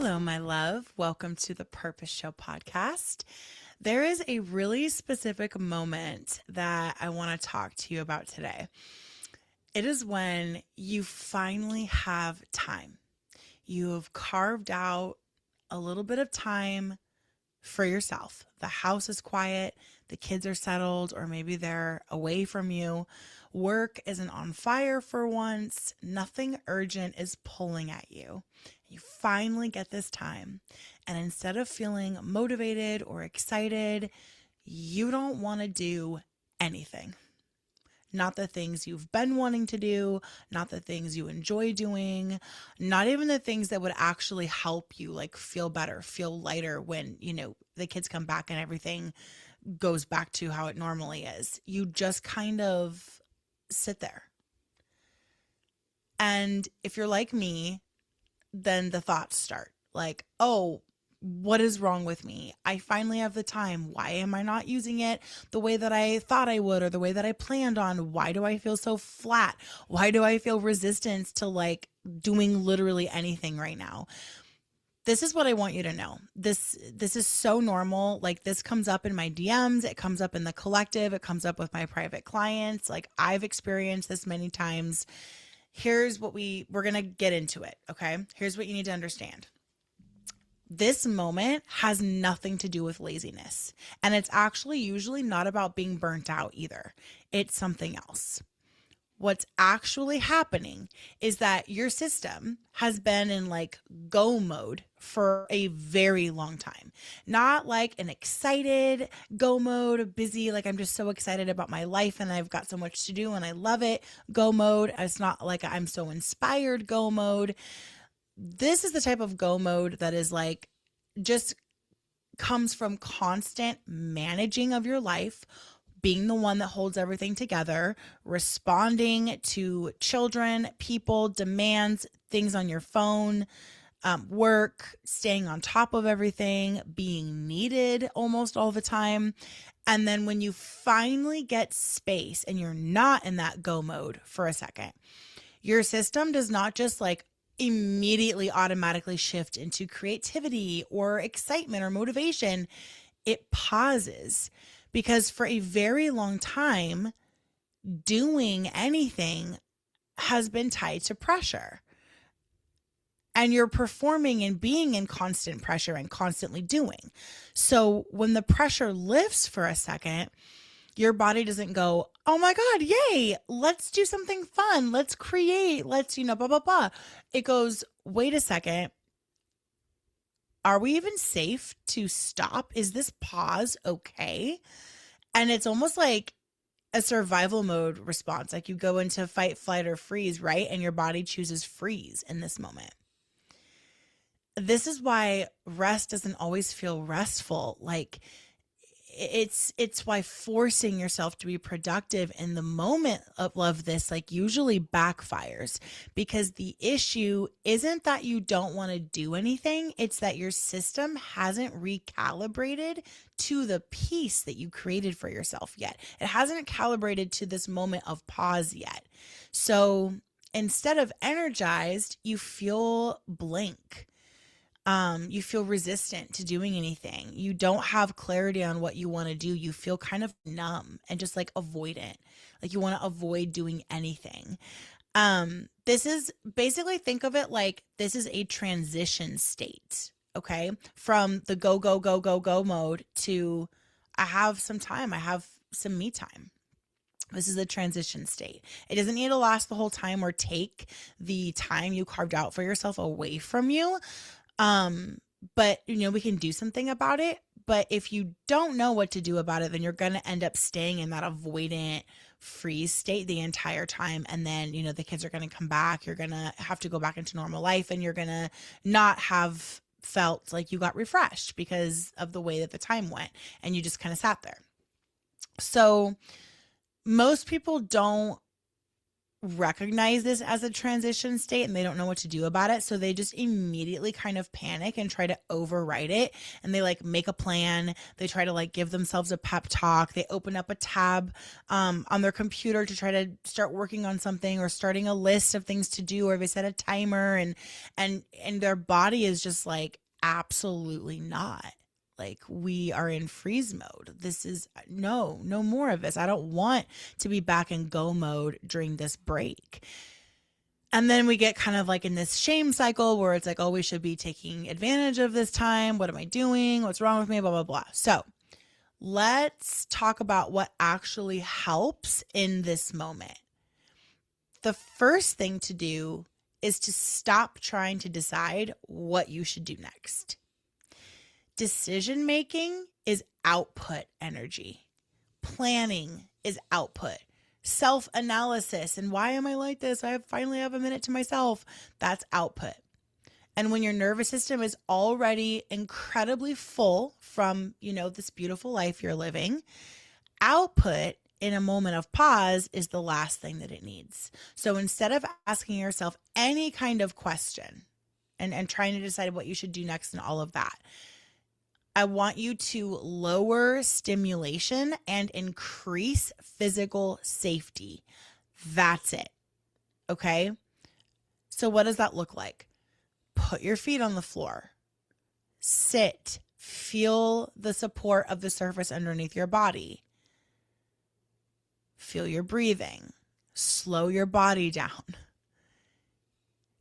Hello, my love. Welcome to the Purpose Show podcast. There is a really specific moment that I want to talk to you about today. It is when you finally have time. You have carved out a little bit of time for yourself. The house is quiet, the kids are settled, or maybe they're away from you. Work isn't on fire for once. Nothing urgent is pulling at you. You finally get this time. And instead of feeling motivated or excited, you don't want to do anything. Not the things you've been wanting to do, not the things you enjoy doing, not even the things that would actually help you like feel better, feel lighter when, the kids come back and everything goes back to how it normally is. You just kind of sit there. And if you're like me, then the thoughts start like, oh, what is wrong with me? I finally have the time. Why am I not using it the way that I thought I would or the way that I planned on? Why do I feel so flat? Why do I feel resistance to like doing literally anything right now? This is what I want you to know. This is so normal. Like this comes up in my DMs, it comes up in the collective, it comes up with my private clients. Like I've experienced this many times. Here's what we're going to get into it, okay? Here's what you need to understand. This moment has nothing to do with laziness. And it's actually usually not about being burnt out either. It's something else. What's actually happening is that your system has been in like go mode for a very long time. Not like an excited go mode, busy, like I'm just so excited about my life and I've got so much to do and I love it go mode. It's not like I'm so inspired go mode. This is the type of go mode that is like just comes from constant managing of your life, being the one that holds everything together, responding to children, people, demands, things on your phone, work, staying on top of everything, being needed almost all the time. And then when you finally get space and you're not in that go mode for a second, your system does not just like immediately automatically shift into creativity or excitement or motivation. It pauses because for a very long time, doing anything has been tied to pressure. And you're performing and being in constant pressure and constantly doing. So when the pressure lifts for a second, your body doesn't go, oh my God, yay, let's do something fun. Let's create, let's, blah, blah, blah. It goes, wait a second. Are we even safe to stop? Is this pause okay? And it's almost like a survival mode response. Like you go into fight, flight, or freeze, right? And your body chooses freeze in this moment. This is why rest doesn't always feel restful. Like it's why forcing yourself to be productive in the moment of this like usually backfires, because the issue isn't that you don't want to do anything. It's that your system hasn't recalibrated to the peace that you created for yourself yet. It hasn't calibrated to this moment of pause yet. So instead of energized, you feel blank. You feel resistant to doing anything. You don't have clarity on what you want to do. You feel kind of numb and just like avoidant. Like you want to avoid doing anything. This is basically, think of it like this is a transition state, okay? From the go, go, go, go, go mode to I have some time. I have some me time. This is a transition state. It doesn't need to last the whole time or take the time you carved out for yourself away from you. But we can do something about it. But if you don't know what to do about it, then you're going to end up staying in that avoidant freeze state the entire time. And then, the kids are going to come back. You're going to have to go back into normal life and you're going to not have felt like you got refreshed because of the way that the time went and you just kind of sat there. So most people don't recognize this as a transition state and they don't know what to do about it. So they just immediately kind of panic and try to override it. And they like make a plan. They try to like give themselves a pep talk. They open up a tab on their computer to try to start working on something or starting a list of things to do, or they set a timer, and their body is just like, absolutely not. Like, we are in freeze mode. This is no more of this. I don't want to be back in go mode during this break. And then we get kind of like in this shame cycle where it's like, oh, we should be taking advantage of this time. What am I doing? What's wrong with me? Blah, blah, blah. So let's talk about what actually helps in this moment. The first thing to do is to stop trying to decide what you should do next. Decision making is output energy. Planning is output. Self-analysis and why am I like this? I finally have a minute to myself. That's output. And when your nervous system is already incredibly full from, this beautiful life you're living, output in a moment of pause is the last thing that it needs. So instead of asking yourself any kind of question and trying to decide what you should do next and all of that, I want you to lower stimulation and increase physical safety. That's it. Okay? So what does that look like? Put your feet on the floor. Sit. Feel the support of the surface underneath your body. Feel your breathing. Slow your body down.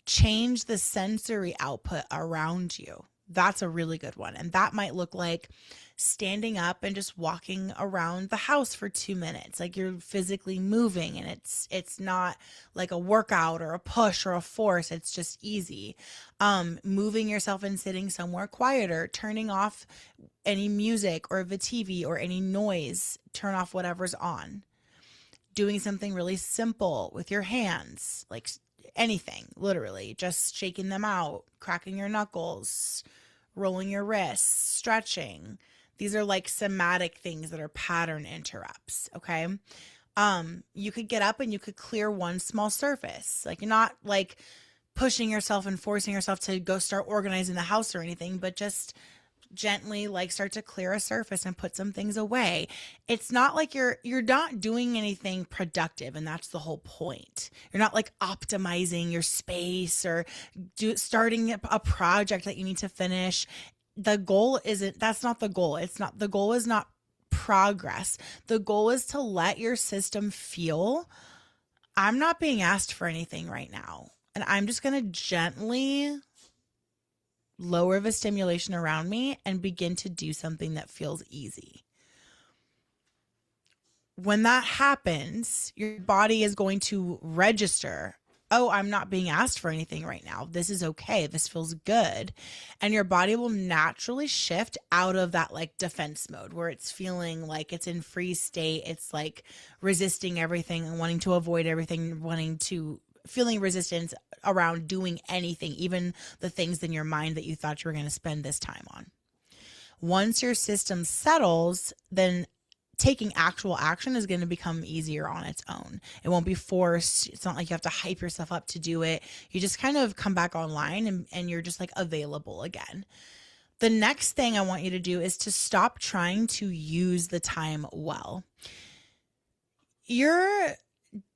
Change the sensory output around you. That's a really good one. And that might look like standing up and just walking around the house for 2 minutes. Like you're physically moving, and it's not like a workout or a push or a force. It's just easy. Moving yourself and sitting somewhere quieter, turning off any music or the TV or any noise, turn off whatever's on. Doing something really simple with your hands, like anything, literally, just shaking them out, cracking your knuckles, rolling your wrists, stretching. These are like somatic things that are pattern interrupts, okay? You could get up and you could clear one small surface. Like, you're not like pushing yourself and forcing yourself to go start organizing the house or anything, but just gently like start to clear a surface and put some things away. It's not like you're not doing anything productive, and that's the whole point. You're not like optimizing your space or starting a project that you need to finish. The goal isn't, that's not the goal. The goal is not progress. The goal is to let your system feel, I'm not being asked for anything right now, and I'm just going to gently lower the stimulation around me and begin to do something that feels easy. When that happens, your body is going to register, oh, I'm not being asked for anything right now. This is okay. This feels good. And your body will naturally shift out of that like defense mode where it's feeling like it's in freeze state. It's like resisting everything and wanting to avoid everything, feeling resistance around doing anything, even the things in your mind that you thought you were going to spend this time on. Once your system settles, then taking actual action is going to become easier on its own. It won't be forced. It's not like you have to hype yourself up to do it. You just kind of come back online and you're just like available again. The next thing I want you to do is to stop trying to use the time well. You're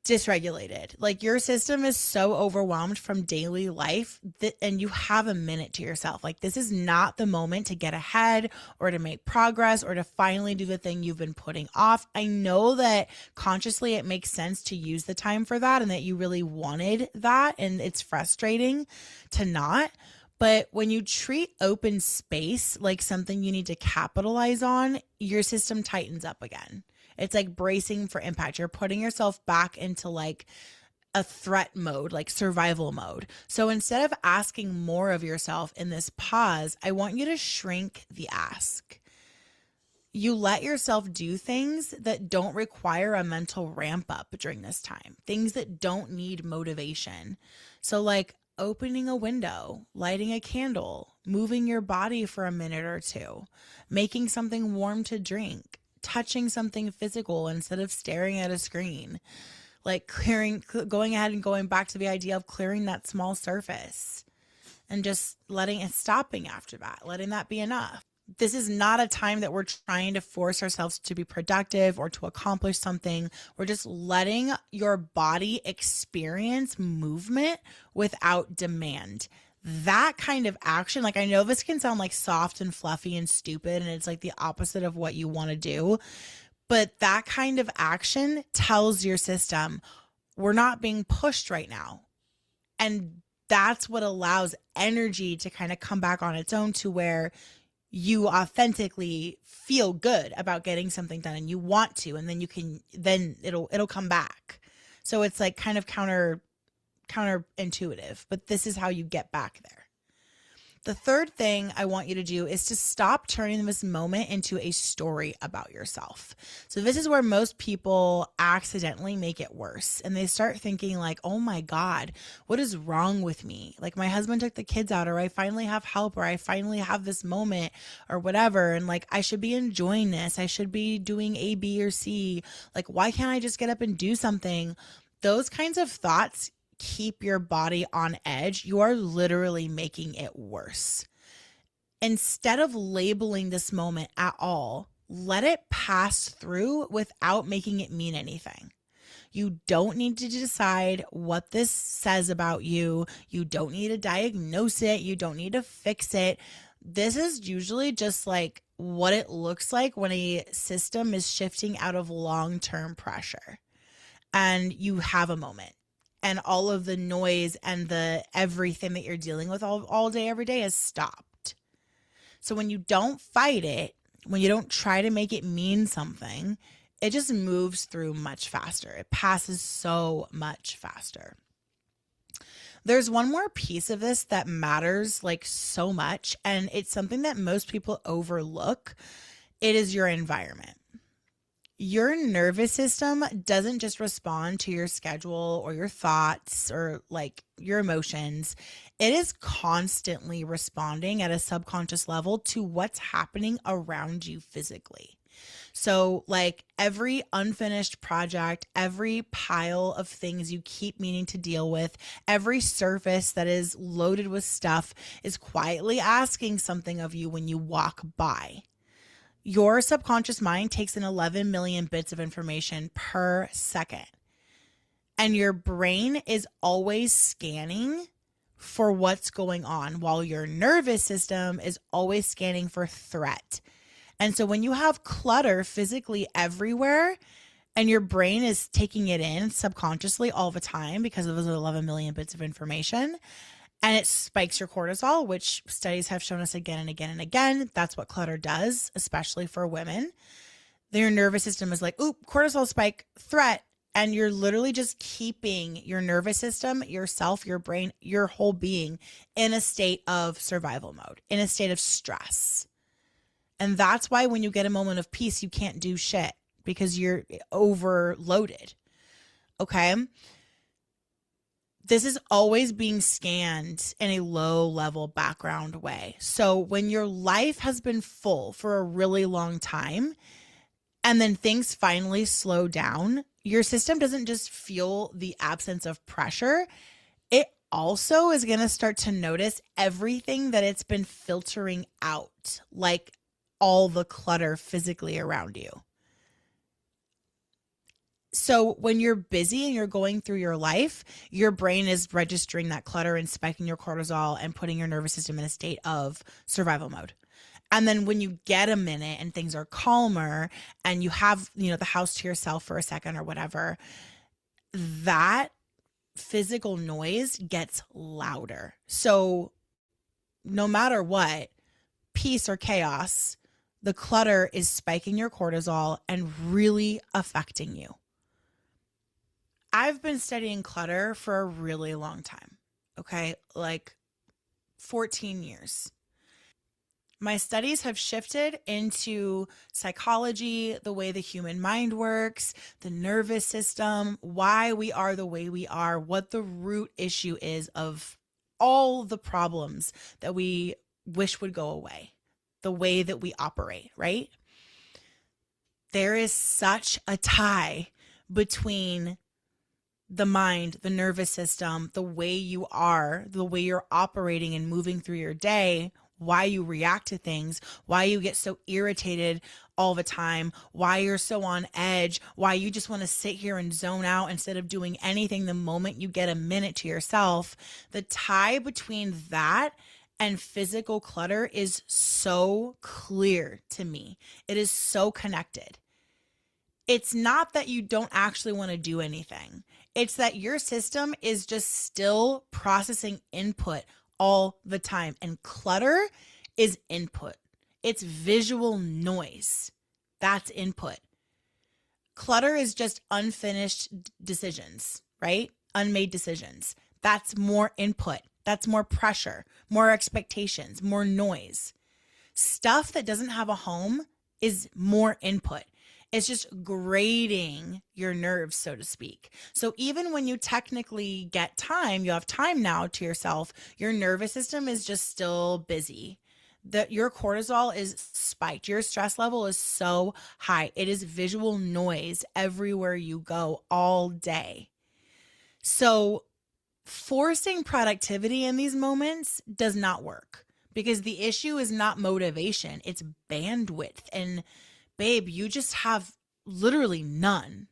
dysregulated. Like, your system is so overwhelmed from daily life and you have a minute to yourself. Like, this is not the moment to get ahead or to make progress or to finally do the thing you've been putting off. I know that consciously it makes sense to use the time for that and that you really wanted that, and it's frustrating to not. But when you treat open space like something you need to capitalize on, your system tightens up again. It's like bracing for impact. You're putting yourself back into like a threat mode, like survival mode. So instead of asking more of yourself in this pause, I want you to shrink the ask. You let yourself do things that don't require a mental ramp up during this time, things that don't need motivation. So like opening a window, lighting a candle, moving your body for a minute or two, making something warm to drink, touching something physical instead of staring at a screen. Like going ahead and going back to the idea of clearing that small surface and just letting it stopping after that, letting that be enough. This is not a time that we're trying to force ourselves to be productive or to accomplish something. We're just letting your body experience movement without demand. That kind of action, like I know this can sound like soft and fluffy and stupid, and it's like the opposite of what you want to do, but that kind of action tells your system, we're not being pushed right now. And that's what allows energy to kind of come back on its own to where you authentically feel good about getting something done and you want to, and then you can, then it'll come back. So it's like kind of counterintuitive, but this is how you get back there. The third thing I want you to do is to stop turning this moment into a story about yourself. So this is where most people accidentally make it worse. And they start thinking like, oh my God, what is wrong with me? Like my husband took the kids out, or I finally have help, or I finally have this moment or whatever. And like, I should be enjoying this. I should be doing A, B, or C. Like, why can't I just get up and do something? Those kinds of thoughts keep your body on edge. You are literally making it worse. Instead of labeling this moment at all, let it pass through without making it mean anything. You don't need to decide what this says about you. You don't need to diagnose it. You don't need to fix it. This is usually just like what it looks like when a system is shifting out of long-term pressure and you have a moment. And all of the noise and the everything that you're dealing with all day, every day has stopped. So when you don't fight it, when you don't try to make it mean something, it just moves through much faster. It passes so much faster. There's one more piece of this that matters like so much, and it's something that most people overlook. It is your environment. Your nervous system doesn't just respond to your schedule or your thoughts or like your emotions. It is constantly responding at a subconscious level to what's happening around you physically. So like every unfinished project, every pile of things you keep meaning to deal with, every surface that is loaded with stuff is quietly asking something of you when you walk by. Your subconscious mind takes in 11 million bits of information per second. And your brain is always scanning for what's going on, while your nervous system is always scanning for threat. And so when you have clutter physically everywhere and your brain is taking it in subconsciously all the time because of those 11 million bits of information, and it spikes your cortisol, which studies have shown us again and again and again. That's what clutter does, especially for women. Their nervous system is like, oop, cortisol spike, threat. And you're literally just keeping your nervous system, yourself, your brain, your whole being in a state of survival mode, in a state of stress. And that's why when you get a moment of peace, you can't do shit because you're overloaded. Okay? This is always being scanned in a low level background way. So when your life has been full for a really long time and then things finally slow down, your system doesn't just feel the absence of pressure. It also is going to start to notice everything that it's been filtering out, like all the clutter physically around you. So when you're busy and you're going through your life, your brain is registering that clutter and spiking your cortisol and putting your nervous system in a state of survival mode. And then when you get a minute and things are calmer and you have, the house to yourself for a second or whatever, that physical noise gets louder. So no matter what, peace or chaos, the clutter is spiking your cortisol and really affecting you. I've been studying clutter for a really long time, okay? Like 14 years. My studies have shifted into psychology, the way the human mind works, the nervous system, why we are the way we are, what the root issue is of all the problems that we wish would go away, the way that we operate, right? There is such a tie between the mind, the nervous system, the way you are, the way you're operating and moving through your day, why you react to things, why you get so irritated all the time, why you're so on edge, why you just want to sit here and zone out instead of doing anything the moment you get a minute to yourself. The tie between that and physical clutter is so clear to me. It is so connected. It's not that you don't actually want to do anything. It's that your system is just still processing input all the time. And clutter is input. It's visual noise. That's input. Clutter is just unfinished decisions, right? Unmade decisions. That's more input. That's more pressure, more expectations, more noise. Stuff that doesn't have a home is more input. It's just grating your nerves, so to speak. So even when you technically get time, you have time now to yourself, your nervous system is just still busy. Your cortisol is spiked. Your stress level is so high. It is visual noise everywhere you go all day. So forcing productivity in these moments does not work because the issue is not motivation, it's bandwidth. And babe, you just have literally none.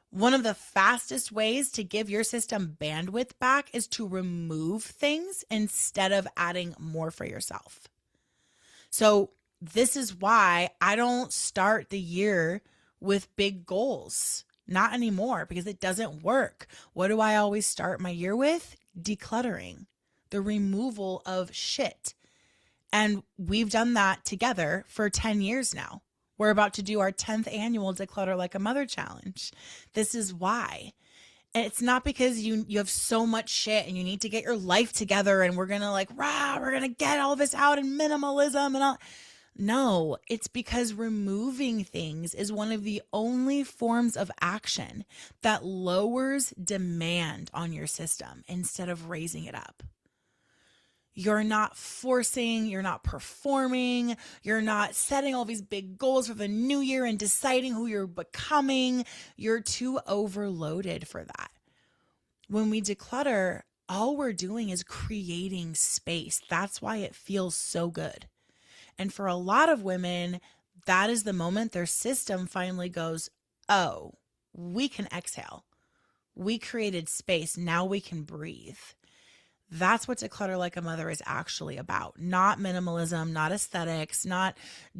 One of the fastest ways to give your system bandwidth back is to remove things instead of adding more for yourself. So this is why I don't start the year with big goals. Not anymore, because it doesn't work. What do I always start my year with? Decluttering, the removal of shit. And we've done that together for 10 years now. We're about to do our 10th annual Declutter Like a Mother challenge. This is why. And it's not because you have so much shit and you need to get your life together and we're going to we're going to get all this out in minimalism and all. No, it's because removing things is one of the only forms of action that lowers demand on your system instead of raising it up. You're not forcing, you're not performing, you're not setting all these big goals for the new year and deciding who you're becoming. You're too overloaded for that. When we declutter, all we're doing is creating space. That's why it feels so good. And for a lot of women, that is the moment their system finally goes, oh, we can exhale. We created space. Now we can breathe. That's what Declutter Like a Mother is actually about. Not minimalism, not aesthetics, not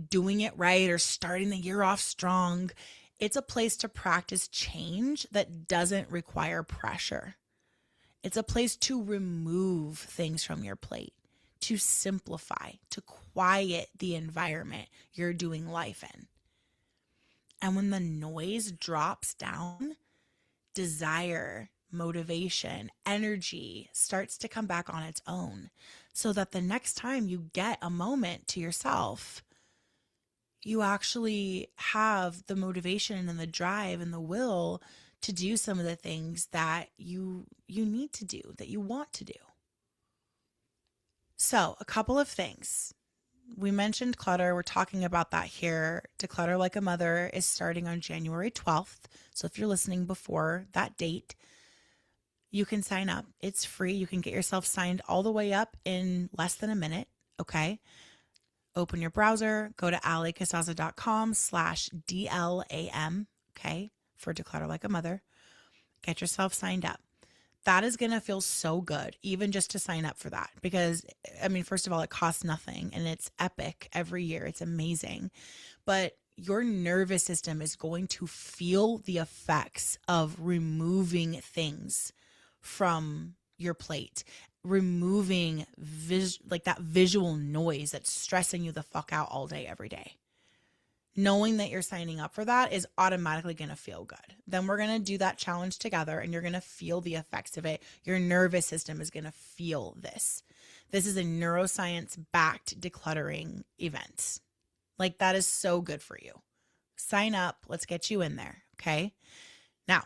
doing it right or starting the year off strong. It's a place to practice change that doesn't require pressure. It's a place to remove things from your plate, to simplify, to quiet the environment you're doing life in. And when the noise drops down, desire, motivation, energy starts to come back on its own, so that the next time you get a moment to yourself, you actually have the motivation and the drive and the will to do some of the things that you need to do, that you want to do. So, a couple of things. We mentioned clutter. We're talking about that here. Declutter Like a Mother is starting on January 12th. So if you're listening before that date, you can sign up. It's free. You can get yourself signed all the way up in less than a minute. Okay. Open your browser, go to alliecasazza.com/DLAM. Okay. For Declutter Like a Mother. Get yourself signed up. That is going to feel so good, even just to sign up for that. Because, I mean, first of all, it costs nothing and it's epic every year. It's amazing. But your nervous system is going to feel the effects of removing things from your plate, removing that visual noise that's stressing you the fuck out all day, every day. Knowing that you're signing up for that is automatically going to feel good. Then we're going to do that challenge together and you're going to feel the effects of it. Your nervous system is going to feel this. This is a neuroscience-backed decluttering event. Like, that is so good for you. Sign up. Let's get you in there. Okay. Now,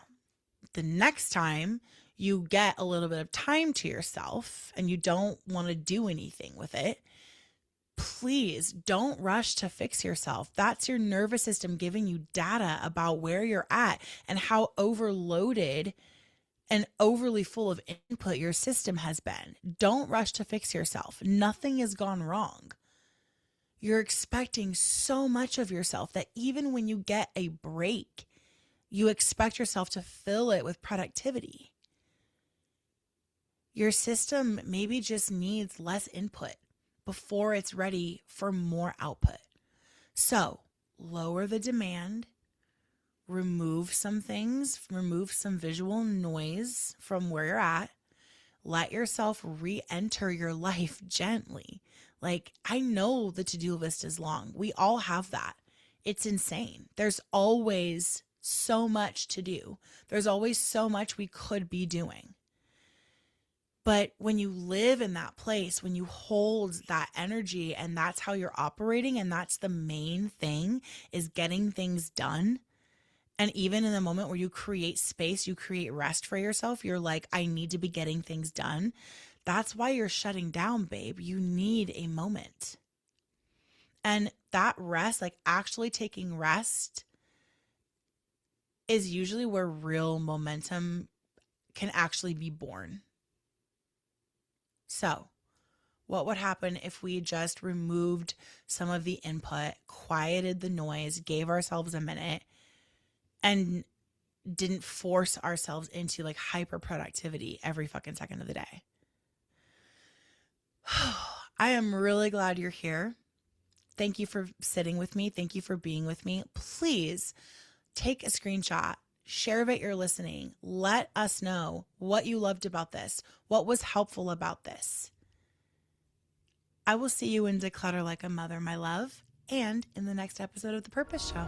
the next time you get a little bit of time to yourself and you don't want to do anything with it, please don't rush to fix yourself. That's your nervous system giving you data about where you're at and how overloaded and overly full of input your system has been. Don't rush to fix yourself. Nothing has gone wrong. You're expecting so much of yourself that even when you get a break, you expect yourself to fill it with productivity. Your system maybe just needs less input before it's ready for more output. So, lower the demand, remove some things, remove some visual noise from where you're at. Let yourself re-enter your life gently. Like, I know the to-do list is long. We all have that. It's insane. There's always so much to do. There's always so much we could be doing. But when you live in that place, when you hold that energy and that's how you're operating, and that's the main thing, is getting things done. And even in the moment where you create space, you create rest for yourself, you're like, I need to be getting things done. That's why you're shutting down, babe. You need a moment. And that rest, like actually taking rest, is usually where real momentum can actually be born. So, what would happen if we just removed some of the input, quieted the noise, gave ourselves a minute, and didn't force ourselves into like hyper productivity every fucking second of the day? I am really glad you're here. Thank you for sitting with me. Thank you for being with me. Please take a screenshot, share that you're listening. Let us know what you loved about this, what was helpful about this. I will see you in Declutter Like a Mother, my love, and in the next episode of The Purpose Show.